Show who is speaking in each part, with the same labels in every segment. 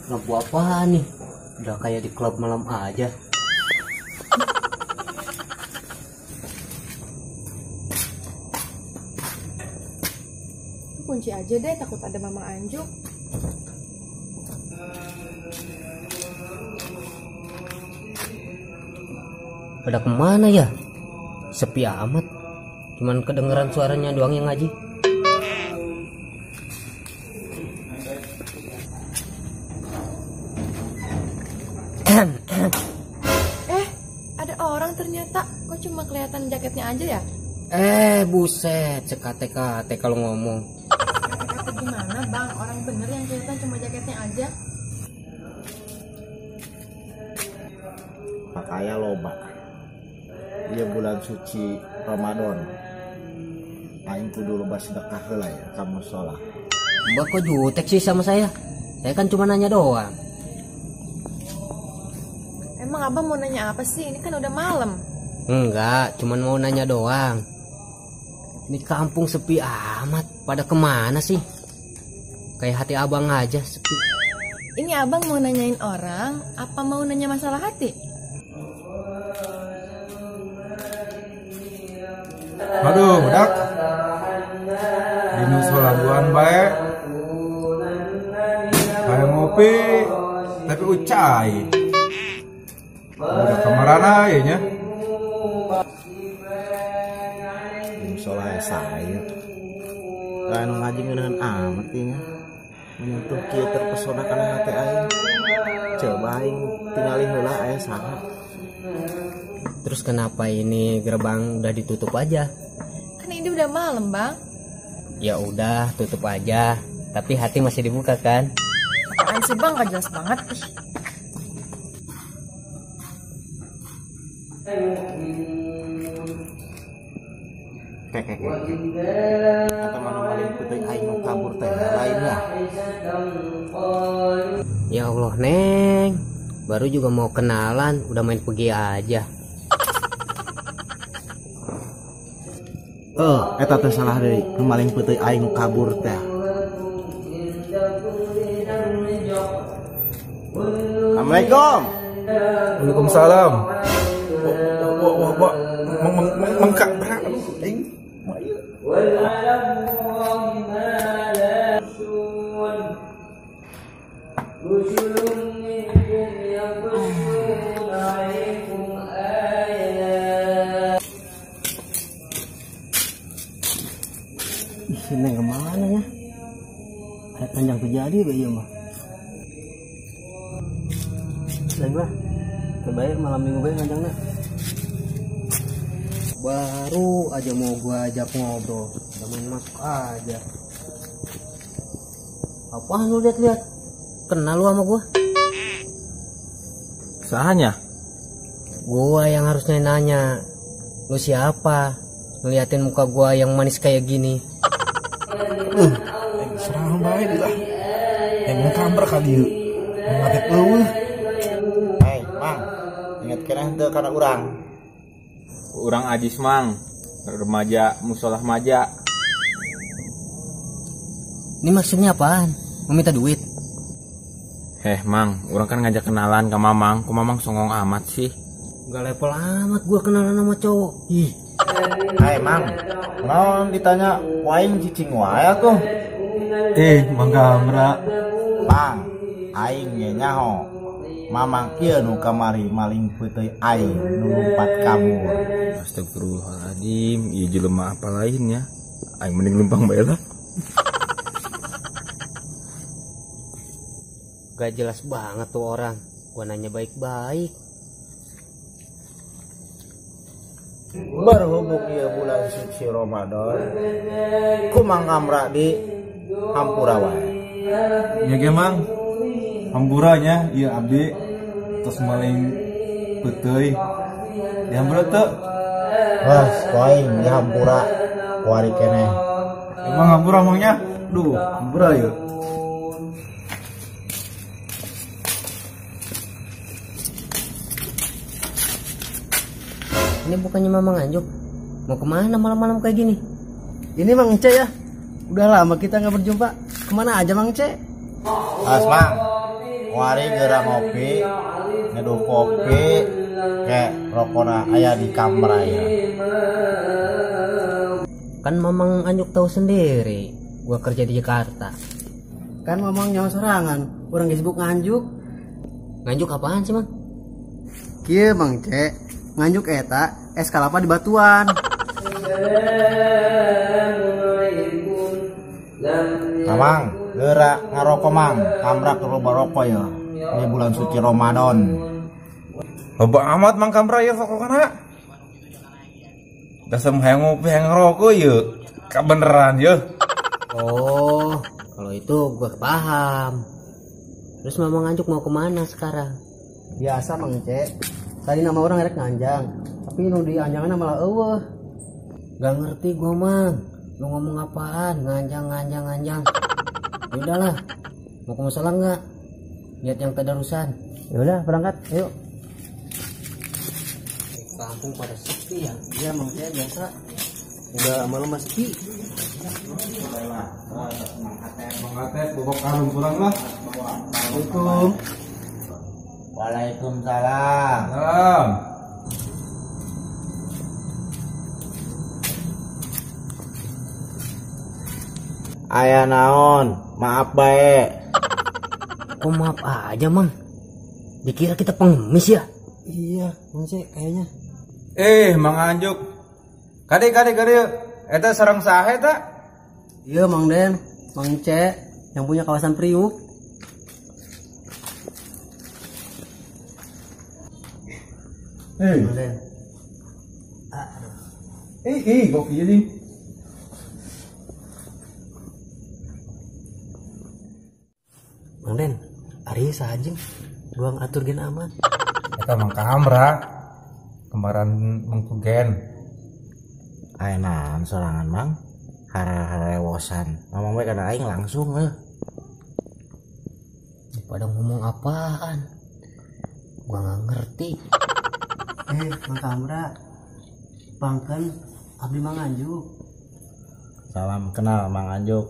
Speaker 1: Lampu apaan nih? Udah kayak di klub malam aja.
Speaker 2: Kunci aja deh, takut ada Mama Anjuk.
Speaker 1: Pada kemana ya? Sepi amat. Cuman kedengeran suaranya doang yang ngaji.
Speaker 2: Ada orang ternyata. Kok cuma kelihatan jaketnya aja ya?
Speaker 1: Buset, sekate-kate kalau ngomong.
Speaker 2: Kata gimana bang? Orang bener yang kelihatan cuma jaketnya aja.
Speaker 3: Pakaya loba. Iya bulan suci Ramadan. Aing kudu loba sedekah heula ya kamu sholat.
Speaker 1: Mbak kok jutek sih sama saya? Saya kan cuma nanya doang.
Speaker 2: Emang abang mau nanya apa sih? Ini kan udah malam.
Speaker 1: Enggak, cuman mau nanya doang. Ini kampung sepi amat. Pada kemana sih? Kayak hati abang aja sepi.
Speaker 2: Ini abang mau nanyain orang, apa mau nanya masalah hati?
Speaker 4: Aduh, budak. Dinu soladuan bae. Kayak ngopi, tapi ucai. Udah kemarana ya nya.
Speaker 3: Sholat saya. Kan ngaji ngeunaheun amat ieu nya. Menyentuh kieu terpesona kana hati aing. Coba aing tingali heula aya saha.
Speaker 1: Terus kenapa ini gerbang udah ditutup aja?
Speaker 2: Kan ini udah malam bang.
Speaker 1: Ya udah, tutup aja. Tapi hati masih dibuka kan?
Speaker 2: Apaan sih bang? Gak jelas banget.
Speaker 3: Atau mana maling putih aing nu kabur teh lainnya.
Speaker 1: Ya Allah, Neng. Baru juga mau kenalan, udah main pergi aja.
Speaker 3: Eta teh salah deui. Nu maling putih aing nu kabur teh. Assalamualaikum.
Speaker 4: Waalaikumsalam. Mengkak aing.
Speaker 1: Ini kemana ya? Ada panjang terjadi gak ya mah? Baiklah, kebaik malam minggu baik ngajangnya. Baru aja mau gua ajak ngobrol, udah main masuk aja. Apaan lu lihat-lihat? Kenal lu sama gua?
Speaker 4: Sahanya?
Speaker 1: Gua yang harusnya nanya, lu siapa? Ngeliatin muka gua yang manis kayak gini.
Speaker 4: Serang baik lah. Yang kamar kali yuk. Ngadet eueuh.
Speaker 3: Hei, Mang. Ingat kena henteu kana urang.
Speaker 5: Urang Ajis Mang, remaja musolah maja.
Speaker 1: Ini maksudnya apaan? Meminta duit?
Speaker 5: Mang, urang kan ngajak kenalan ke Mamang. Ku Mamang songong amat sih.
Speaker 1: Gak level amat gua kenalan sama cowok. Ih,
Speaker 3: Hai Mang, naon ditanya waing cicing wae tuh.
Speaker 4: Mang Kamra.
Speaker 3: Mang, aing ge nyaho. Mamang ieu nu kamari maling peuteui aing nu lumpat kabur.
Speaker 5: Astagfirullahaladzim, iya jelema apa lain ya? Aing mending lempang bae lah.
Speaker 1: gak jelas banget tuh orang. Gua nanya baik-baik.
Speaker 3: Berhubung ieu bulan suci Ramadan, ku Mang Kamra di Hampura wae.
Speaker 4: Ya ge Mang. Hampuranya ieu abdi tos maling peuteui. Di hampura teu.
Speaker 3: Wes, koing di Hampura kuari keneh.
Speaker 4: Emang hampura mangnya? Duh, hampura yeuh.
Speaker 1: Ini bukannya Mama Nganjuk. Mau kemana malam-malam kayak gini?
Speaker 6: Ini Mang Ece ya. Udah lama kita nggak berjumpa. Kemana aja Mang Ece?
Speaker 3: As Mang, kuari geura ngopi, nyeduh kopi, kayak rokona aya di kamar ya.
Speaker 1: Kan Mamang Anjuk tahu sendiri. Gua kerja di Jakarta.
Speaker 6: Kan Mamang nyawa sorangan. Orang sibuk nganjuk.
Speaker 1: Nganjuk apaan sih, Mang?
Speaker 6: Kieu Mang Ece. Nganjuk eta es kalapa di Batuan.
Speaker 3: Mamang, geura ngaroko Mang, Kamra keur loba rokok ya. Ini bulan suci Ramadan.
Speaker 5: Loba amat Mang Kamra ya pokokna. Dasem hayang ngopi hayang ngerokok yeuh. Kabeneran yeuh.
Speaker 1: Oh, kalau itu gua paham. Terus Mamang Anjuk mau kemana sekarang?
Speaker 6: Biasa Mang Ece. Tadi nama orang rek nganjang. Tapi nu di anjangan malah eueuh.
Speaker 1: Gak ngerti gua, Mang. Lu ngomong apaan? Nganjang. Udahlah. Mau ke musola nggak? Lihat yang tadarusan.
Speaker 6: Ya udah berangkat. Yuk.
Speaker 1: Kampung pada sepi ya.
Speaker 6: Iya Mang Ece biasa. Udah malam masih sepi.
Speaker 4: Mangate bobok karung kurang lah.
Speaker 6: Assalamualaikum.
Speaker 3: Waalaikumsalam.
Speaker 4: Salam.
Speaker 3: Aya naon? Maaf bae.
Speaker 1: Kok maaf aja, Mang? Dikira kita pengemis ya?
Speaker 6: Iya Mang Ece kayaknya.
Speaker 5: Mang Anjuk. Kade. Eta sareng saha eta?
Speaker 6: Iya Mang Den. Mang Ece yang punya kawasan Priuk. Mang Den.
Speaker 4: Kok gini?
Speaker 6: Mang Den, ari sajeng. Guang atur gen aman.
Speaker 4: Eta Mang Kamra. Kembaran Mang Pugen.
Speaker 3: Aya naon sorangan Mang? Harewosan. Ngomong bae kana aing langsung
Speaker 1: Pada ngomong apaan? Gua nggak ngerti.
Speaker 6: Mang Kamra. Pangken abdi Mang Anjuk.
Speaker 3: Salam kenal Mang Anjuk.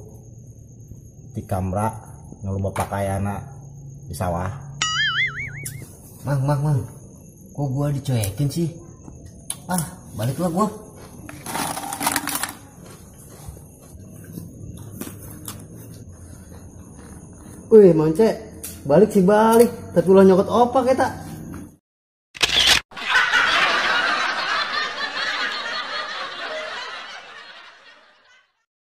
Speaker 3: Di Kamra ngeloba pakaiana di sawah.
Speaker 1: Mang. Kok gua dicuekin sih? Baliklah gua.
Speaker 6: Wih Mang Ece, balik sih balik. Tapi ulah nyokot opak eta.